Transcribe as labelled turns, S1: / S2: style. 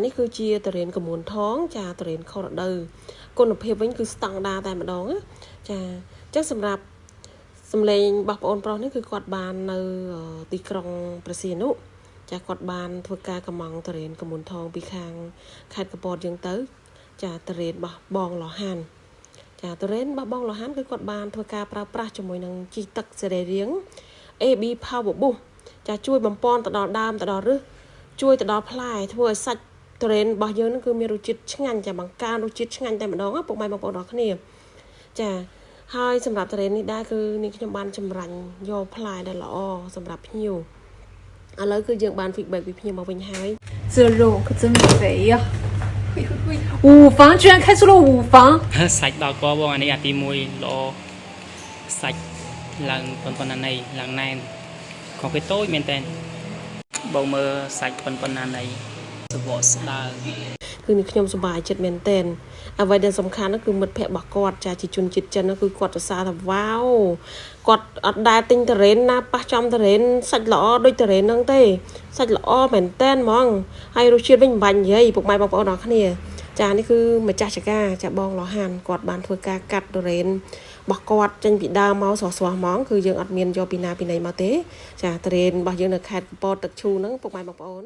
S1: នេះគឺជាតរៀនកមួនថងចាតរៀនខុសរដូវគុណភាពវិញគឺស្តង់ដារតែម្ដងចាអញ្ចឹងសម្រាប់សម្លេងរបស់បងប្រុសនេះគឺគាត់បាននៅទីក្រុងព្រះសីហនុចាគាត់បានធ្វើការកម្មង់តរៀនកមួនថងពីខាងខេត្តកំពតយើងទៅចាតរៀនរបស់បងលហានចាតរៀនរបស់បងលហានគឺគាត់បានធ្វើការប្រើប្រាស់ជាមួយនឹងជីទឹកសេរីរាង្គ AB Power Boost ចាជួយបំពន់ទៅដល់ដើមទៅដល់ឫសជួយទៅដល់ផ្លែធ្វើឲ្យសាច់តរៀនរបស់យើងនឹងគឺមានរសជាតិឆ្ងាញ់ចាបង្កើនរសជាតិឆ្ងាញ់តែម្ដងពុកម៉ែបងប្អូនអរគ្នាចាហើយសម្រាប់តរៀននេះដែរគឺនេះខ្ញុំបានចម្រាញ់យកផ្លែដែលល្អសម្រាប់ភ្ញៀវឥឡូវគឺយើងបាន feedback ពីភ្ញៀវមកវិញហើយ
S2: 这肉可真肥呀5房居然开出了5房
S3: សាច់ដល់កបងអានេះអាទី1ល្អសាច់ឡើងប៉ុណ្ណាណៃឡើងណែនខុសពីតូចមែនតើបងមើលសាច់ប៉ុណ្ណាណៃសបកស្ដើង
S1: គឺនេះខ្ញុំសប្បាយចិត្តមែនតើអ្វីដែលសំខាន់គឺមិត្តភ័ក្តិរបស់គាត់ចាជាជនជាតិចិនគឺគាត់សរសើរថាវ៉ាវគាត់អត់ដែលទិញតរ៉េនណាប៉ះចំតរ៉េនសាច់ល្អដូចតរ៉េនហ្នឹងទេសាច់ល្អមែនតើហ្មងហើយរសជាតិវិញមិនបាញ់និយាយពុកម៉ែបងប្អូនអរគ្នាចានេះគឺម្ចាស់ចការចាបងលហានគាត់បានធ្វើការកាត់តរ៉េនរបស់គាត់ចេញពីដើមមកស្រស់ៗហ្មងគឺយើងអត់មានយកពីណាពីណីមកទេចាតរ៉េនរបស់យើងនៅខេត្តកំពតទឹកឈូហ្នឹងពុកម៉ែបងប្អូន